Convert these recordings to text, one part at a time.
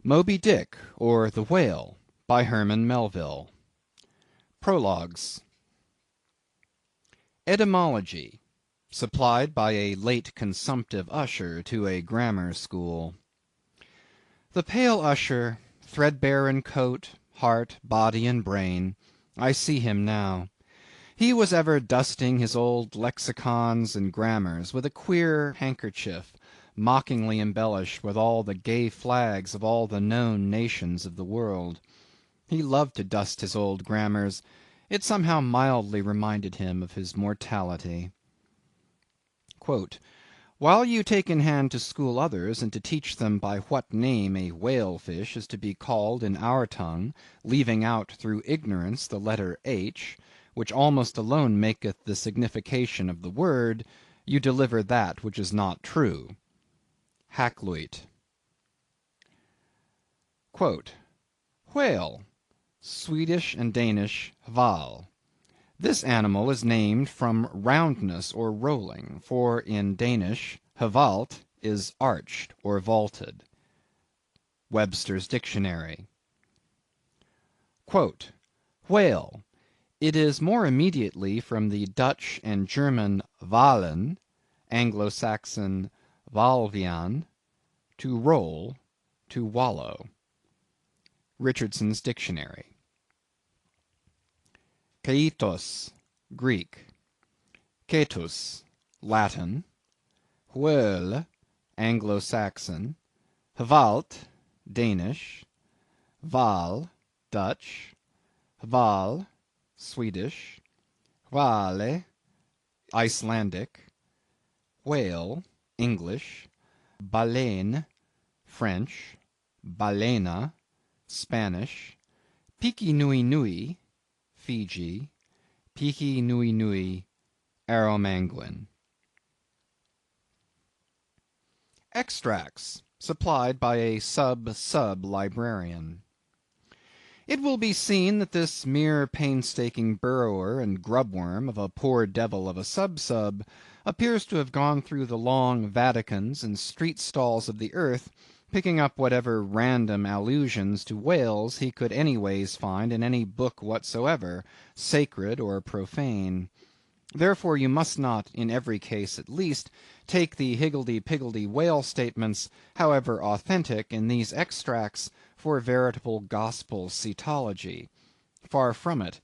Moby-Dick, or the Whale, by Herman Melville. Prologues. Etymology, supplied by a late consumptive usher to a grammar school. The pale usher, threadbare in coat, heart, body, and brain, I see him now. He was ever dusting his old lexicons and grammars with a queer handkerchief, mockingly embellished with all the gay flags of all the known nations of the world. He loved to dust his old grammars. It somehow mildly reminded him of his mortality. "While you take in hand to school others, and to teach them by what name a whale fish is to be called in our tongue, leaving out through ignorance the letter H, which almost alone maketh the signification of the word, you deliver that which is not true." Hakluyt. "Whale, Swedish and Danish hval. This animal is named from roundness or rolling, for in Danish hvalt is arched or vaulted." Webster's Dictionary. "Whale, it is more immediately from the Dutch and German valen, Anglo-Saxon valvian, to roll, to wallow." Richardson's Dictionary. Keitos, Greek. Ketus, Latin. Whale, Anglo-Saxon. Hvalt, Danish. Val, Dutch. Hval, Swedish. Hvale, Icelandic. Whale, English. Baleine, French. Balena, Spanish. Piki Nui Nui, Fiji. Piki Nui Nui, Arromanguin. Extracts supplied by a sub-librarian. It will be seen that this mere painstaking burrower and grubworm of a poor devil of a sub-sub appears to have gone through the long Vaticans and street stalls of the earth, picking up whatever random allusions to whales he could anyways find in any book whatsoever, sacred or profane. Therefore you must not, in every case at least, take the higgledy-piggledy whale statements, however authentic, in these extracts, for veritable gospel cetology. Far from it.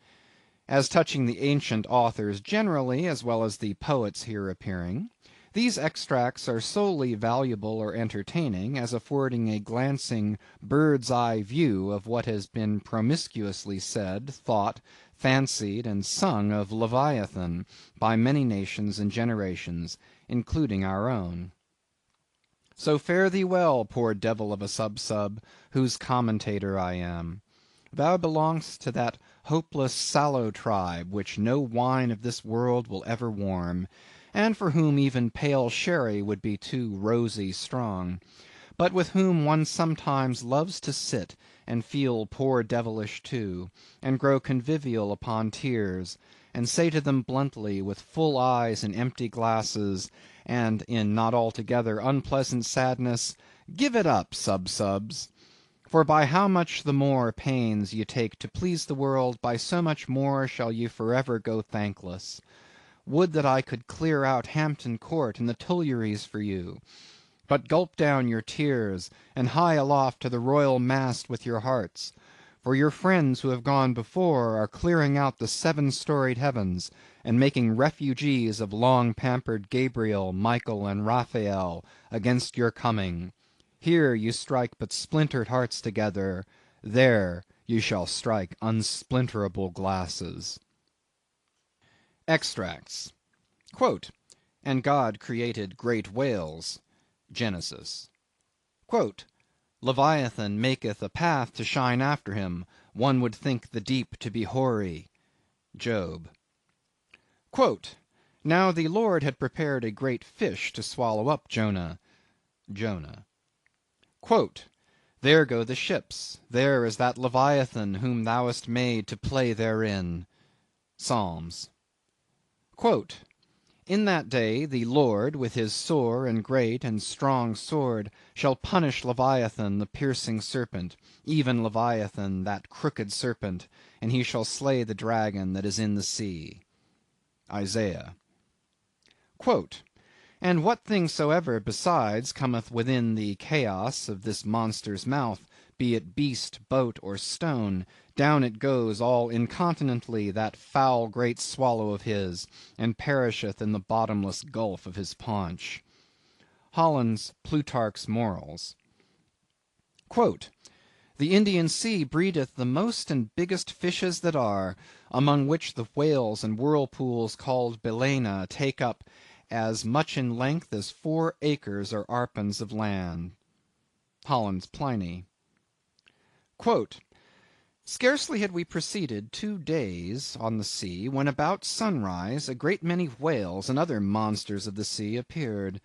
As touching the ancient authors generally, as well as the poets here appearing, these extracts are solely valuable or entertaining, as affording a glancing bird's-eye view of what has been promiscuously said, thought, fancied, and sung of Leviathan by many nations and generations, including our own. So fare thee well, poor devil of a sub-sub, whose commentator I am. Thou belongest to that hopeless sallow tribe which no wine of this world will ever warm, and for whom even pale sherry would be too rosy strong, but with whom one sometimes loves to sit and feel poor devilish too, and grow convivial upon tears, and say to them bluntly, with full eyes and empty glasses, and in not altogether unpleasant sadness, give it up, sub-subs. For by how much the more pains ye take to please the world, by so much more shall ye forever go thankless. Would that I could clear out Hampton Court and the Tuileries for you! But gulp down your tears, and hie aloft to the royal mast with your hearts; for your friends who have gone before are clearing out the seven-storied heavens, and making refugees of long-pampered Gabriel, Michael, and Raphael, against your coming. Here you strike but splintered hearts together; there you shall strike unsplinterable glasses. Extracts. "And God created great whales." Genesis. "Leviathan maketh a path to shine after him; one would think the deep to be hoary." Job. "Now the Lord had prepared a great fish to swallow up Jonah." Jonah. "There go the ships; there is that Leviathan whom thou hast made to play therein." Psalms. In that day the Lord, with his sore and great and strong sword, shall punish Leviathan the piercing serpent, even Leviathan that crooked serpent, and he shall slay the dragon that is in the sea. Isaiah. Quote, And what thing soever besides cometh within the chaos of this monster's mouth, be it beast, boat, or stone, down it goes all incontinently that foul great swallow of his, and perisheth in the bottomless gulf of his paunch. Holland's Plutarch's Morals. Quote, The Indian Sea breedeth the most and biggest fishes that are, among which the whales and whirlpools called Balaena take up as much in length as 4 acres or arpens of land. Holland's Pliny. Quote, Scarcely had we proceeded 2 days on the sea, when about sunrise a great many whales and other monsters of the sea appeared.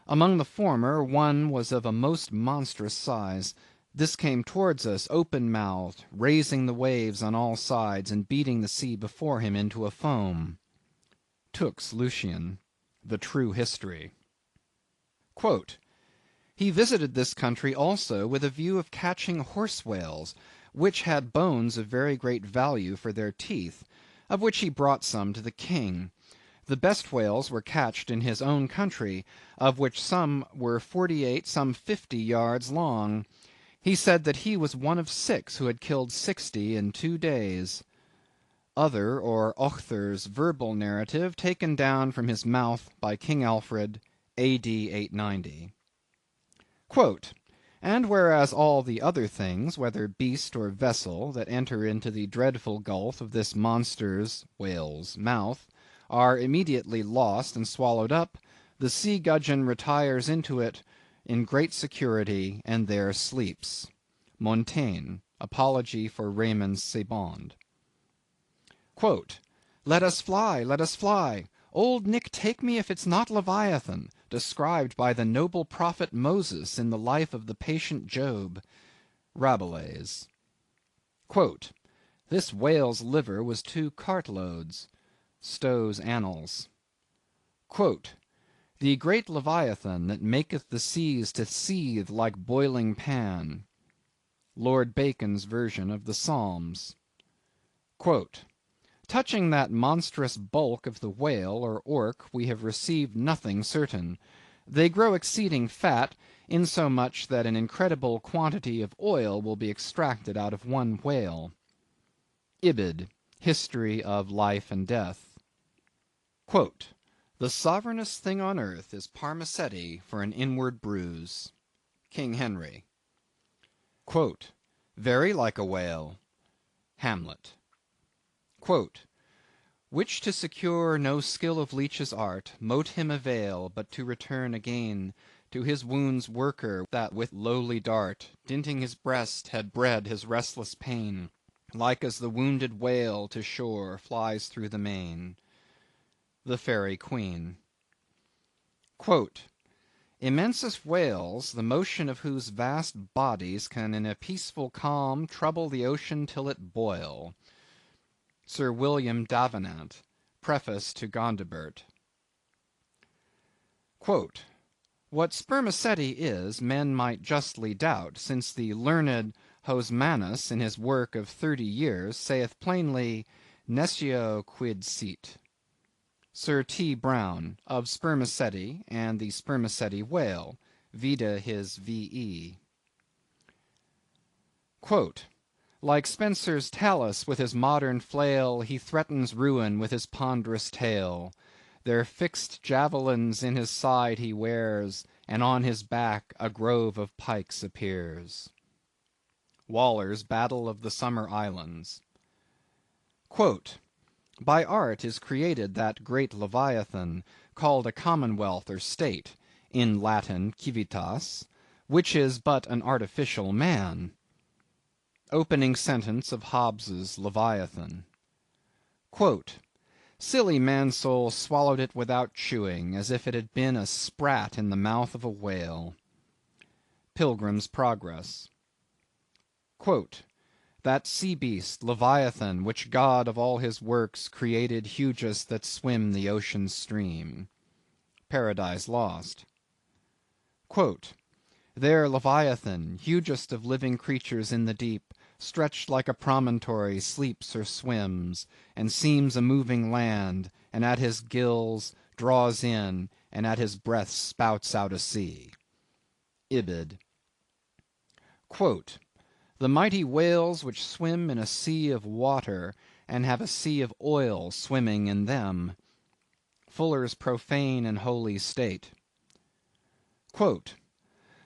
Among the former one was of a most monstrous size. This came towards us open-mouthed, raising the waves on all sides, and beating the sea before him into a foam. Tooke's Lucian, The True History. Quote, He visited this country also with a view of catching horse whales, which had bones of very great value for their teeth, of which he brought some to the king. The best whales were catched in his own country, of which some were 48, some 50 yards long. He said that he was one of 6 who had killed 60 in 2 days. Other or Ochther's verbal narrative, taken down from his mouth by King Alfred, A.D. 890. Quote, And whereas all the other things, whether beast or vessel, that enter into the dreadful gulf of this monster's (whale's) mouth, are immediately lost and swallowed up, the sea gudgeon retires into it in great security, and there sleeps. Montaigne, Apology for Raymond Sebond. Quote, Let us fly, let us fly. Old Nick take me if it's not Leviathan, described by the noble prophet Moses in the life of the patient Job. Rabelais. Quote, This whale's liver was 2 cartloads. Stow's Annals. Quote, The great Leviathan that maketh the seas to seethe like boiling pan. Lord Bacon's version of the Psalms. Quote, Touching that monstrous bulk of the whale or orc we have received nothing certain. They grow exceeding fat, insomuch that an incredible quantity of oil will be extracted out of one whale. Ibid, History of Life and Death. Quote, The sovereignest thing on earth is Parmacetti for an inward bruise. King Henry. Quote, Very like a whale. Hamlet. Quote, Which to secure no skill of leech's art, mote him avail, but to return again to his wound's worker, that with lowly dart, dinting his breast, had bred his restless pain, like as the wounded whale to shore flies through the main. The Faerie Queene. Quote, Immense whales, the motion of whose vast bodies can in a peaceful calm trouble the ocean till it boil. Sir William Davenant, Preface to Gondibert. Quote, What spermaceti is, men might justly doubt, since the learned Hosmanus, in his work of 30 years, saith plainly, Nescio quid sit. Sir T. Brown, of Spermaceti and the Spermaceti whale, vide his V.E. Quote, Like Spenser's Talus with his modern flail, he threatens ruin with his ponderous tail. Their fixed javelins in his side he wears, and on his back a grove of pikes appears. Waller's Battle of the Summer Islands. Quote, By art is created that great Leviathan, called a commonwealth or state, in Latin civitas, which is but an artificial man. Opening sentence of Hobbes's Leviathan. Quote, Silly man-soul swallowed it without chewing, as if it had been a sprat in the mouth of a whale. Pilgrim's Progress. Quote, that sea beast, Leviathan, which God of all his works created hugest that swim the ocean stream. Paradise Lost. Quote, there Leviathan, hugest of living creatures in the deep, stretched like a promontory, sleeps or swims, and seems a moving land, and at his gills draws in, and at his breath spouts out a sea. Ibid. Quote, the mighty whales which swim in a sea of water, and have a sea of oil swimming in them. Fuller's Profane and Holy State. Quote,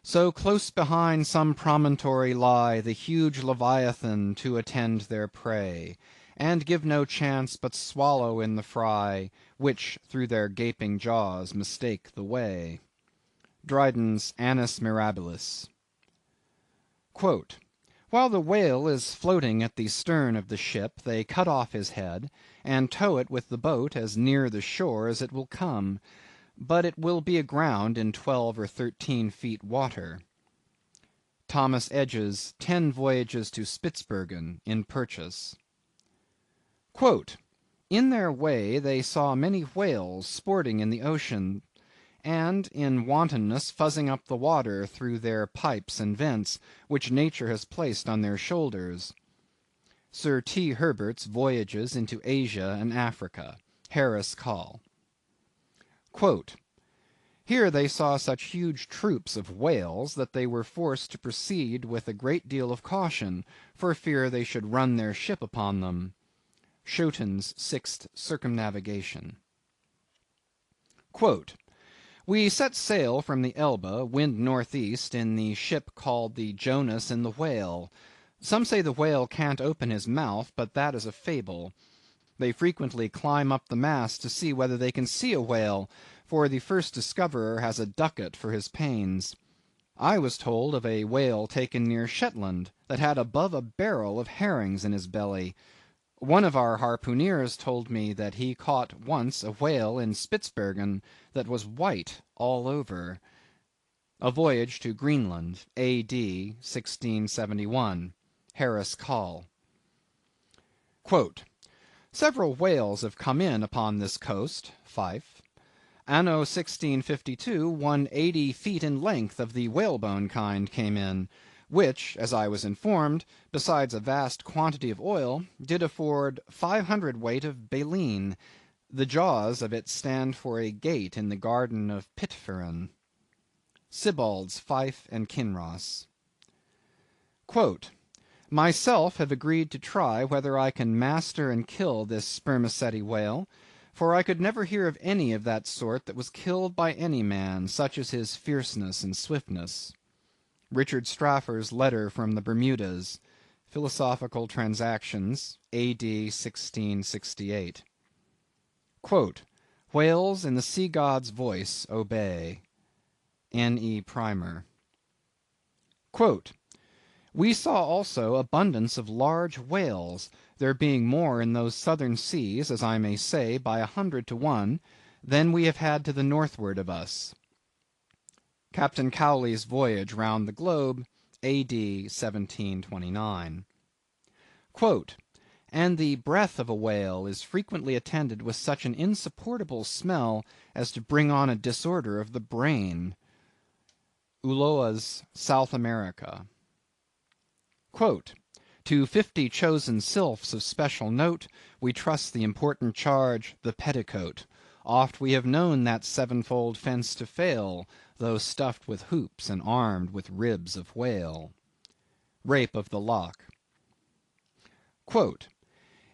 so close behind some promontory lie the huge Leviathan to attend their prey, and give no chance but swallow in the fry, which through their gaping jaws mistake the way. Dryden's Annus Mirabilis. Quote, while the whale is floating at the stern of the ship, they cut off his head, and tow it with the boat as near the shore as it will come, but it will be aground in 12 or 13 feet water. Thomas Edge's 10 Voyages to Spitzbergen, in Purchas. Quote, in their way they saw many whales sporting in the ocean, and in wantonness fuzzing up the water through their pipes and vents, which nature has placed on their shoulders. Sir T. Herbert's Voyages into Asia and Africa, Harris Coll. Quote, here they saw such huge troops of whales that they were forced to proceed with a great deal of caution, for fear they should run their ship upon them. Schouten's Sixth Circumnavigation. Quote, we set sail from the Elbe, wind northeast, in the ship called the Jonas and the Whale. Some say the whale can't open his mouth, but that is a fable. They frequently climb up the mast to see whether they can see a whale, for the first discoverer has a ducat for his pains. I was told of a whale taken near Shetland, that had above a barrel of herrings in his belly. One of our harpooneers told me that he caught once a whale in Spitzbergen that was white all over. A Voyage to Greenland, A.D. 1671. Harris Coll. Quote, several whales have come in upon this coast, Fife. Anno 1652, one 80 feet in length of the whalebone kind came in, which, as I was informed, besides a vast quantity of oil, did afford 500 weight of baleen. The jaws of it stand for a gate in the garden of Pitferren. Sibbald's Fife and Kinross. Quote, myself have agreed to try whether I can master and kill this spermaceti whale, for I could never hear of any of that sort that was killed by any man, such as his fierceness and swiftness. Richard Straffer's Letter from the Bermudas, Philosophical Transactions, A.D. 1668. Quote, whales in the sea god's voice obey. N.E. Primer. Quote, we saw also abundance of large whales, there being more in those southern seas, as I may say, by 100 to 1, than we have had to the northward of us. Captain Cowley's Voyage round the Globe, A.D. 1729. Quote, and the breath of a whale is frequently attended with such an insupportable smell as to bring on a disorder of the brain. Ulloa's South America. Quote, to 50 chosen sylphs of special note, we trust the important charge, the petticoat. Oft we have known that sevenfold fence to fail, though stuffed with hoops and armed with ribs of whale. Rape of the Loch. Quote,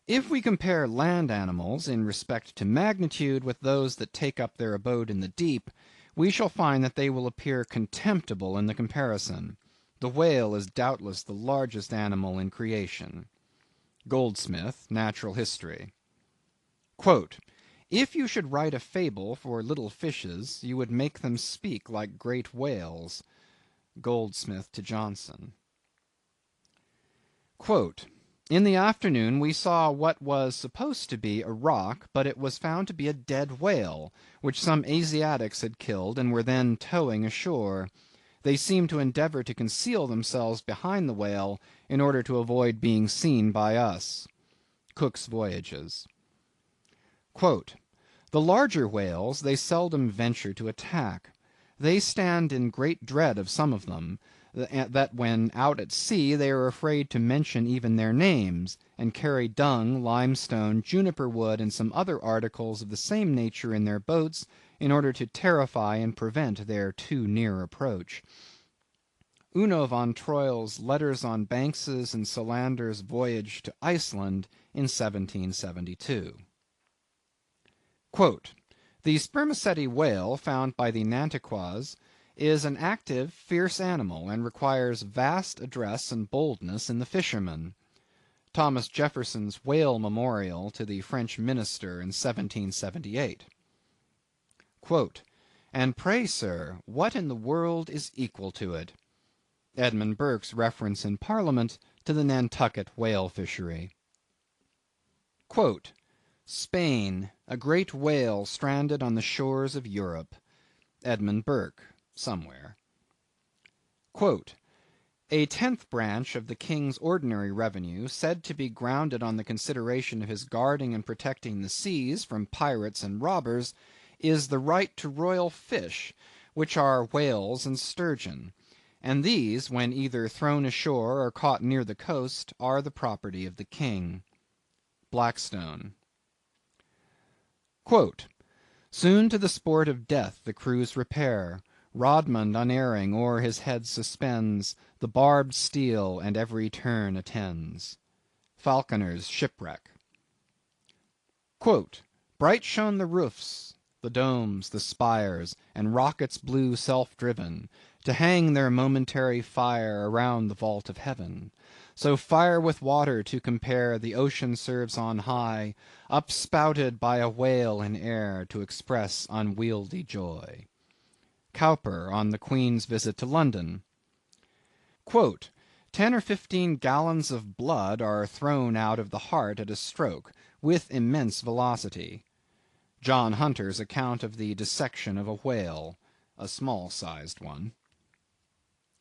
if we compare land animals in respect to magnitude with those that take up their abode in the deep, we shall find that they will appear contemptible in the comparison. The whale is doubtless the largest animal in creation. Goldsmith, Natural History. Quote, if you should write a fable for little fishes, you would make them speak like great whales. Goldsmith to Johnson. Quote, in the afternoon we saw what was supposed to be a rock, but it was found to be a dead whale, which some Asiatics had killed and were then towing ashore. They seem to endeavor to conceal themselves behind the whale in order to avoid being seen by us. Cook's Voyages. Quote, "The larger whales they seldom venture to attack. They stand in great dread of some of them, that when out at sea they are afraid to mention even their names, and carry dung, limestone, juniper wood, and some other articles of the same nature in their boats, in order to terrify and prevent their too near approach." Uno von Troil's Letters on Banks's and Solander's Voyage to Iceland in 1772. Quote, "The spermaceti whale found by the Nantuckois is an active, fierce animal, and requires vast address and boldness in the fisherman." Thomas Jefferson's Whale Memorial to the French Minister in 1778. Quote, "And pray, sir, what in the world is equal to it?" Edmund Burke's reference in Parliament to the Nantucket whale fishery. Quote, "Spain, a great whale stranded on the shores of Europe." Edmund Burke, somewhere. Quote, "A 10th branch of the king's ordinary revenue, said to be grounded on the consideration of his guarding and protecting the seas from pirates and robbers, is the right to royal fish, which are whales and sturgeon; and these, when either thrown ashore or caught near the coast, are the property of the king." Blackstone. Quote, "Soon to the sport of death the crews repair; Rodmond unerring o'er his head suspends the barbed steel, and every turn attends." Falconer's Shipwreck. Quote, "Bright shone the roofs, the domes, the spires, and rockets blue self‐driven, to hang their momentary fire around the vault of heaven. So fire with water to compare the ocean serves on high, upspouted by a whale in air to express unwieldy joy." Cowper on the Queen's visit to London. Quote, "10 or 15 gallons of blood are thrown out of the heart at a stroke, with immense velocity." John Hunter's account of the dissection of a whale, a small-sized one.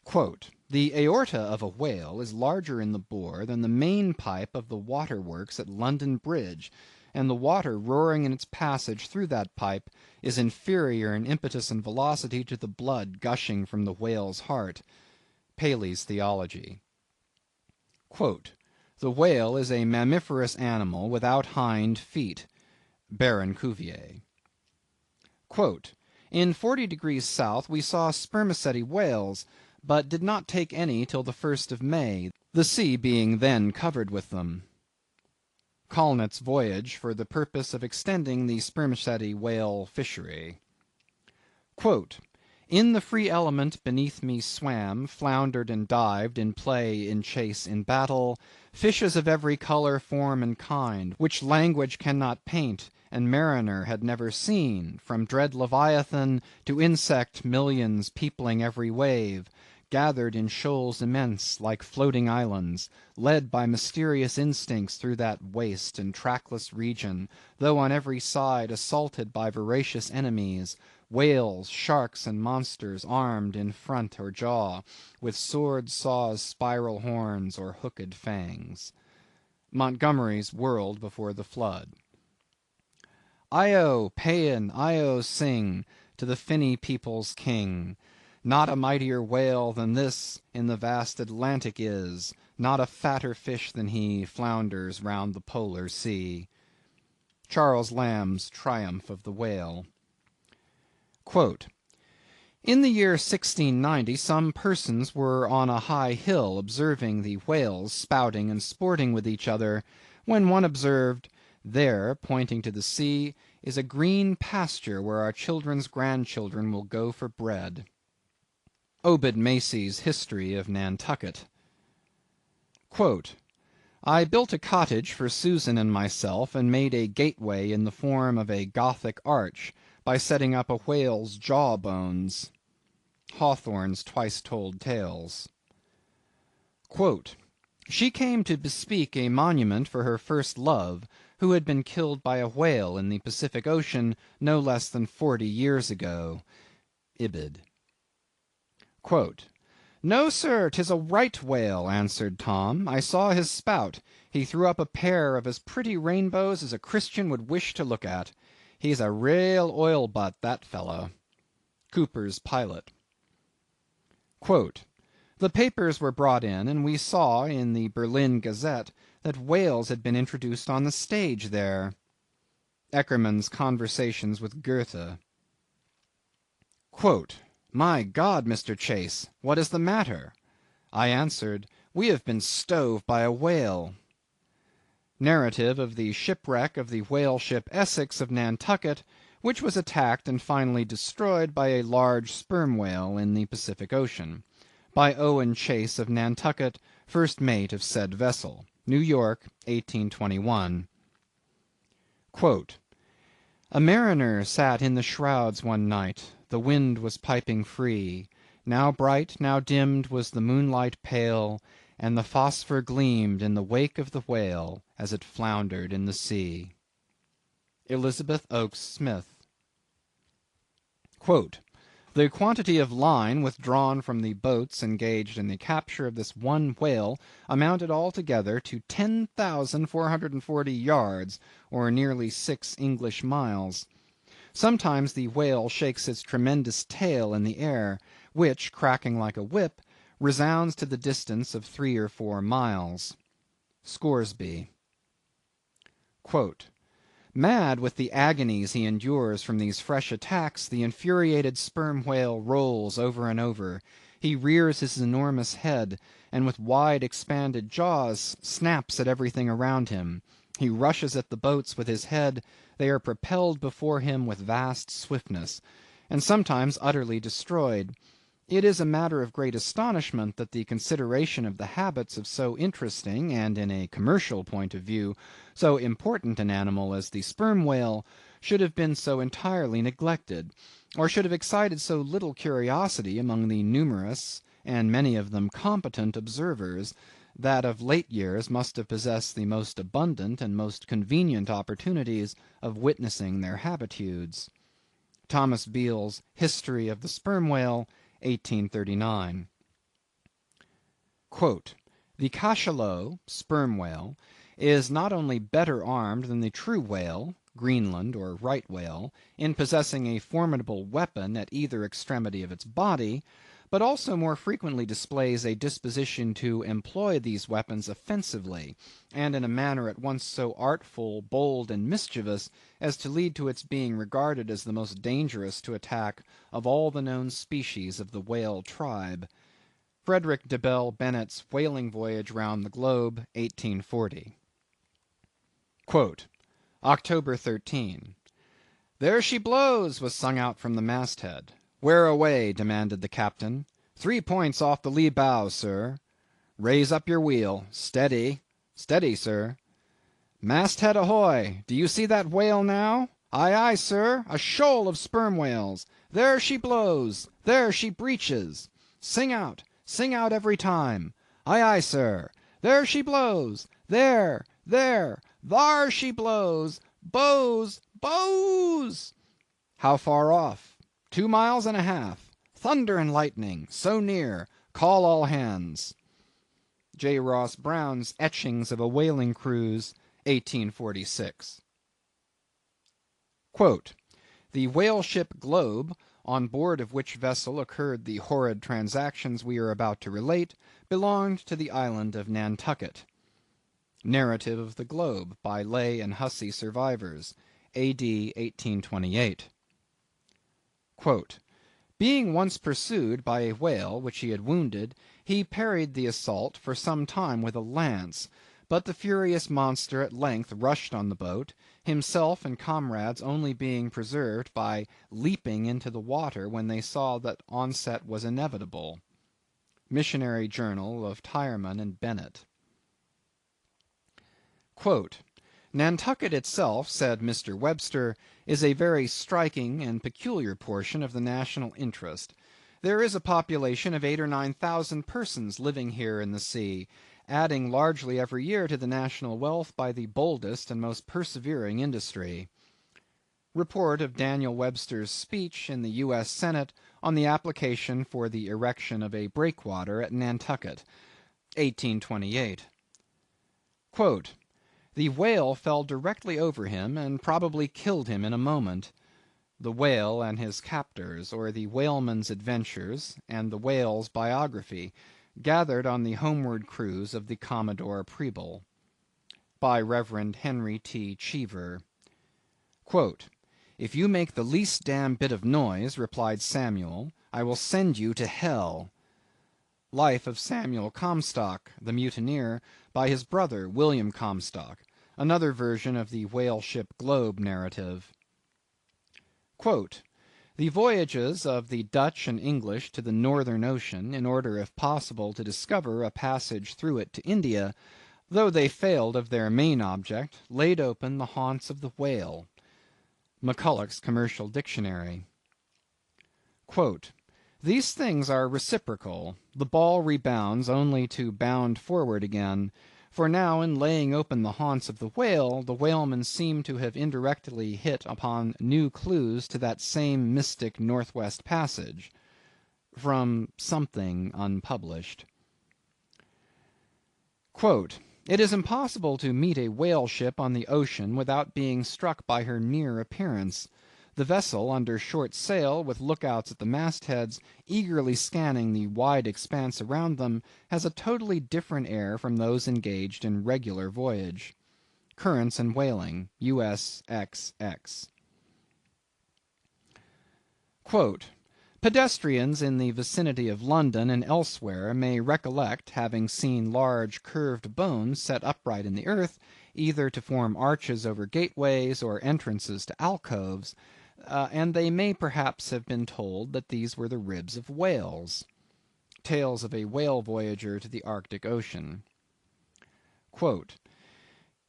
Quote, "The aorta of a whale is larger in the bore than the main pipe of the water works at London Bridge, and the water roaring in its passage through that pipe is inferior in impetus and velocity to the blood gushing from the whale's heart." Paley's Theology. Quote, "The whale is a mammiferous animal without hind feet." Baron Cuvier. Quote, "In 40° south we saw spermaceti whales, but did not take any till the 1st of May, the sea being then covered with them." Colnett's Voyage for the purpose of extending the spermaceti whale fishery. Quote, "In the free element beneath me swam, floundered and dived, in play, in chase, in battle, fishes of every color, form, and kind, which language cannot paint, and mariner had never seen, from dread Leviathan to insect millions peopling every wave, gathered in shoals immense, like floating islands, led by mysterious instincts through that waste and trackless region, though on every side assaulted by voracious enemies, whales, sharks, and monsters, armed in front or jaw, with swords, saws, spiral horns, or hooked fangs." Montgomery's World Before the Flood. Io, Paean, Io, sing to the finny people's king. Not a mightier whale than this in the vast Atlantic is, not a fatter fish than he flounders round the polar sea. Charles Lamb's Triumph of the Whale. Quote, "In the year 1690 some persons were on a high hill observing the whales spouting and sporting with each other, when one observed, 'There, pointing to the sea, is a green pasture where our children's grandchildren will go for bread.'" Obed Macy's History of Nantucket. Quote, "I built a cottage for Susan and myself, and made a gateway in the form of a Gothic arch, by setting up a whale's jaw bones." Hawthorne's Twice Told Tales. Quote, "She came to bespeak a monument for her first love, who had been killed by a whale in the Pacific Ocean no less than 40 years ago." Ibid. "No, sir, 'tis a right whale," answered Tom. "I saw his spout. He threw up a pair of as pretty rainbows as a Christian would wish to look at. He's a raal oil butt, that fellow." Cooper's Pilot. "The papers were brought in, and we saw in the Berlin Gazette that whales had been introduced on the stage there." Eckermann's Conversations with Goethe. "My God, Mr. Chase, what is the matter?" I answered, "We have been stove by a whale." Narrative of the shipwreck of the whale ship Essex of Nantucket, which was attacked and finally destroyed by a large sperm whale in the Pacific Ocean. By Owen Chase of Nantucket, first mate of said vessel. New York, 1821. "A mariner sat in the shrouds one night, the wind was piping free, now bright, now dimmed was the moonlight pale, and the phosphor gleamed in the wake of the whale as it floundered in the sea." Elizabeth Oakes Smith. "The quantity of line withdrawn from the boats engaged in the capture of this one whale amounted altogether to 10,440 yards, or nearly 6 English miles. Sometimes the whale shakes its tremendous tail in the air, which, cracking like a whip, resounds to the distance of 3 or 4 miles." Scoresby. "Mad with the agonies he endures from these fresh attacks, the infuriated sperm whale rolls over and over. He rears his enormous head, and with wide expanded jaws snaps at everything around him. He rushes at the boats with his head, they are propelled before him with vast swiftness, and sometimes utterly destroyed. It is a matter of great astonishment that the consideration of the habits of so interesting, and in a commercial point of view, so important an animal as the sperm whale, should have been so entirely neglected, or should have excited so little curiosity among the numerous, and many of them competent observers, that of late years must have possessed the most abundant and most convenient opportunities of witnessing their habitudes." Thomas Beale's History of the Sperm Whale, 1839. "The cachalot (sperm whale) is not only better armed than the true whale (Greenland or right whale) in possessing a formidable weapon at either extremity of its body, but also more frequently displays a disposition to employ these weapons offensively, and in a manner at once so artful, bold, and mischievous, as to lead to its being regarded as the most dangerous to attack of all the known species of the whale tribe." Frederick de Bell Bennett's Whaling Voyage round the Globe, 1840. "October 13. There she blows, was sung out from the masthead. Where away? demanded the captain. 3 points off the lee bow, sir. Raise up your wheel. Steady. Steady, sir. Masthead ahoy! Do you see that whale now? Aye, aye, sir, a shoal of sperm whales. There she blows. There she breaches. Sing out every time. Aye, aye, sir. There she blows. There, thar she blows. Bows, bows. How far off? 2 miles and a half. Thunder and lightning, so near. Call all hands. J. Ross Brown's Etchings of a Whaling Cruise, 1846. "The whale ship Globe, on board of which vessel occurred the horrid transactions we are about to relate, belonged to the island of Nantucket." Narrative of the Globe, by Lay and Hussey survivors, A.D. 1828. "Being once pursued by a whale which he had wounded, he parried the assault for some time with a lance, but the furious monster at length rushed on the boat, himself and comrades only being preserved by leaping into the water when they saw that onset was inevitable." Missionary Journal of Tyerman and Bennett. "Nantucket itself," said Mr. Webster, "is a very striking and peculiar portion of the national interest. There is a population of 8,000 or 9,000 persons living here in the sea, adding largely every year to the national wealth by the boldest and most persevering industry." Report of Daniel Webster's speech in the U.S. Senate on the application for the erection of a breakwater at Nantucket, 1828. "The whale fell directly over him, and probably killed him in a moment. The Whale and his Captors, or the Whaleman's Adventures, and the Whale's Biography, gathered on the homeward cruise of the Commodore Preble." By Rev. Henry T. Cheever. "If you make the least damn bit of noise," replied Samuel, "I will send you to hell." Life of Samuel Comstock, the mutineer, by his brother William Comstock, another version of the whale ship Globe narrative. "The voyages of the Dutch and English to the Northern Ocean, in order if possible to discover a passage through it to India, though they failed of their main object, laid open the haunts of the whale." McCulloch's Commercial Dictionary. "These things are reciprocal; the ball rebounds only to bound forward again; for now in laying open the haunts of the whale, the whalemen seem to have indirectly hit upon new clues to that same mystic Northwest Passage." From something unpublished. "It is impossible to meet a whale ship on the ocean without being struck by her near appearance. The vessel, under short sail, with lookouts at the mastheads, eagerly scanning the wide expanse around them, has a totally different air from those engaged in regular voyage." Currents and Whaling, U.S. X. "Pedestrians in the vicinity of London and elsewhere may recollect having seen large curved bones set upright in the earth, either to form arches over gateways or entrances to alcoves, and they may perhaps have been told that these were the ribs of whales." Tales of a Whale Voyager to the Arctic Ocean.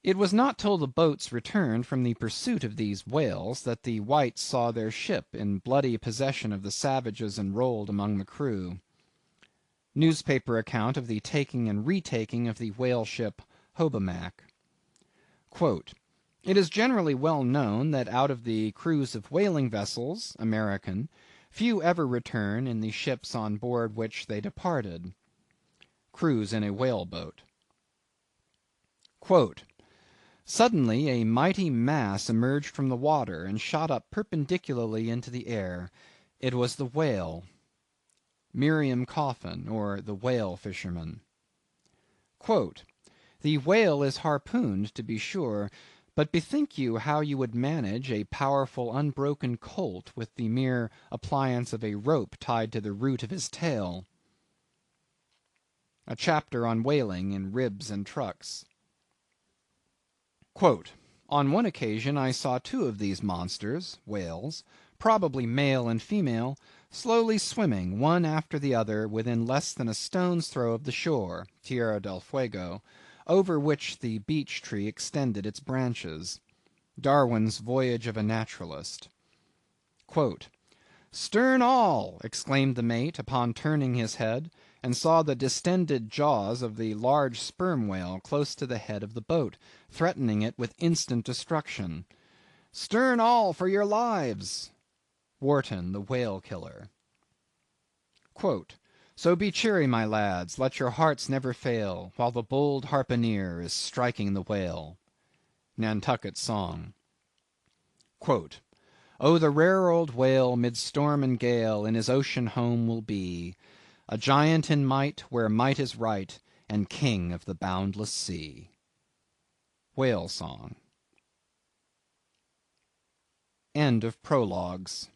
"It was not till the boats returned from the pursuit of these whales that the whites saw their ship in bloody possession of the savages enrolled among the crew." Newspaper account of the taking and retaking of the whale ship Hobomack. "It is generally well known that out of the crews of whaling vessels (American) few ever return in the ships on board which they departed." Cruise in a Whale Boat. "Suddenly a mighty mass emerged from the water, and shot up perpendicularly into the air. It was the whale." Miriam Coffin, or the Whale Fisherman. "The whale is harpooned, to be sure; but bethink you how you would manage a powerful unbroken colt with the mere appliance of a rope tied to the root of his tail." A chapter on whaling in Ribs and Trucks. "On one occasion I saw two of these monsters (whales), probably male and female, slowly swimming, one after the other, within less than a stone's throw of the shore (Tierra del Fuego), over which the beech tree extended its branches." Darwin's Voyage of a Naturalist. "Stern all!" exclaimed the mate, upon turning his head, and saw the distended jaws of the large sperm whale close to the head of the boat, threatening it with instant destruction. "Stern all, for your lives!" Wharton, the Whale Killer. "So be cheery, my lads, let your hearts never fail, while the bold harpooneer is striking the whale." Nantucket Song. "Oh, the rare old whale, mid storm and gale, in his ocean home will be, a giant in might, where might is right, and king of the boundless sea." Whale Song. End of Prologues.